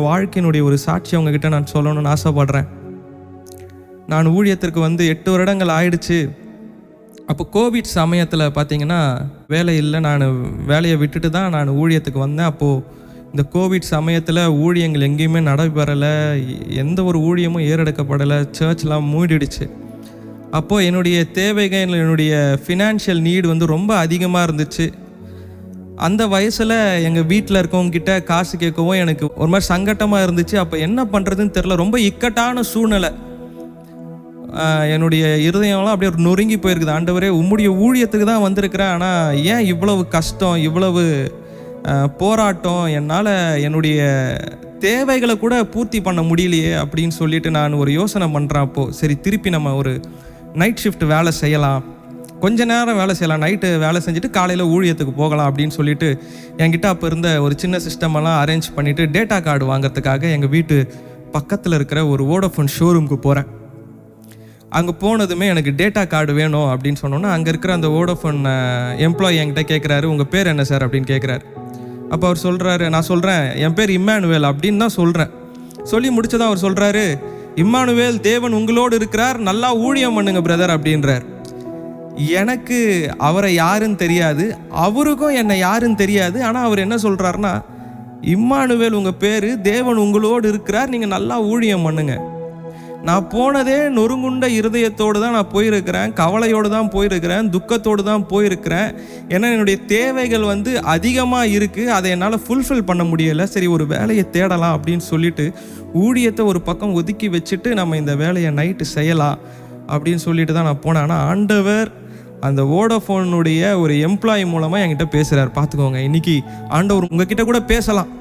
வாழ்க்கையினுடைய ஒரு சாட்சி அவங்கக்கிட்ட நான் சொல்லணும்னு ஆசைப்படுறேன். நான் ஊழியத்திற்கு 8 வருடங்கள் ஆயிடுச்சு. அப்போ கோவிட் சமயத்தில் பார்த்தீங்கன்னா வேலை இல்லை. நான் வேலையை விட்டுட்டு தான் நான் ஊழியத்துக்கு வந்தேன். அப்போது இந்த கோவிட் சமயத்தில் ஊழியங்கள் எங்கேயுமே நடைபெறலை, எந்த ஒரு ஊழியமும் ஏறெடுக்கப்படலை, சர்ச்லாம் மூடிடுச்சு. அப்போது என்னுடைய தேவைகள், என்னுடைய ஃபினான்ஷியல் நீடு ரொம்ப அதிகமாக இருந்துச்சு. அந்த வயசில் எங்கள் வீட்டில் இருக்கவங்ககிட்ட காசு கேட்கவும் எனக்கு ஒரு மாதிரி சங்கட்டமாக இருந்துச்சு. அப்போ என்ன பண்ணுறதுன்னு தெரில. ரொம்ப இக்கட்டான சூழ்நிலை. என்னுடைய இருதயம்லாம் அப்படியே ஒரு நொறுங்கி போயிருக்குது. ஆண்டவரே, உம்முடைய ஊழியத்துக்கு தான் வந்திருக்கிறேன், ஆனால் ஏன் இவ்வளவு கஷ்டம், இவ்வளவு போராட்டம், என்னால் என்னுடைய தேவைகளை கூட பூர்த்தி பண்ண முடியலையே அப்படின்னு சொல்லிட்டு நான் ஒரு யோசனை பண்ணுறேன். அப்போது சரி, திருப்பி நம்ம ஒரு நைட் ஷிஃப்ட் வேலை செய்யலாம், கொஞ்ச நேரம் வேலை செய்யலாம், நைட்டு வேலை செஞ்சுட்டு காலையில் ஊழியத்துக்கு போகலாம் அப்படின்னு சொல்லிட்டு என்கிட்ட அப்போ இருந்த ஒரு சின்ன சிஸ்டமெல்லாம் அரேஞ்ச் பண்ணிவிட்டு டேட்டா கார்டு வாங்கிறதுக்காக எங்கள் வீட்டு பக்கத்தில் இருக்கிற ஒரு வோடஃபோன் ஷோரூமுக்கு போகிறேன். அங்கே போனதுமே எனக்கு டேட்டா கார்டு வேணும் அப்படின்னு சொன்னோன்னா அங்கே இருக்கிற அந்த வோடஃபோன் எம்ப்ளாயி என்கிட்ட கேட்குறாரு, உங்கள் பேர் என்ன சார் அப்படின்னு கேட்குறாரு. அப்போ அவர் சொல்கிறாரு, நான் சொல்கிறேன் என் பேர் இம்மானுவேல் அப்படின்னு தான் சொல்கிறேன். சொல்லி முடிச்சதான் அவர் சொல்கிறாரு, இம்மானுவேல், தேவன் உங்களோடு இருக்கிறார், நல்லா ஊழியம் பண்ணுங்க பிரதர் அப்படின்றார். எனக்கு அவரை யாருன்னு தெரியாது, அவருக்கும் என்னை யாருன்னு தெரியாது. ஆனால் அவர் என்ன சொல்கிறாருன்னா, இம்மானுவேல் உங்கள் பேர், தேவன் உங்களோடு இருக்கிறார், நீங்கள் நல்லா ஊழியம் பண்ணுங்க. நான் போனதே நொறுங்குண்ட இருதயத்தோடு தான் நான் போயிருக்கிறேன், கவலையோடு தான் போயிருக்கிறேன், துக்கத்தோடு தான் போயிருக்கிறேன். ஏன்னா என்னுடைய தேவைகள் அதிகமாக இருக்குது, அதை என்னால் ஃபுல்ஃபில் பண்ண முடியலை. சரி, ஒரு வேலையை தேடலாம் அப்படின்னு சொல்லிட்டு ஊழியத்தை ஒரு பக்கம் ஒதுக்கி வச்சுட்டு நம்ம இந்த வேலையை நைட்டு செய்யலாம் அப்படின்னு சொல்லிட்டு தான் நான் போனேன். ஆனால் ஆண்டவர் அந்த வோடஃபோனுடைய ஒரு எம்ப்ளாயி மூலமாக என்கிட்ட பேசுகிறார். பார்த்துக்கோங்க, இன்றைக்கி ஆண்டவர் உங்ககிட்ட கூட பேசலாம்.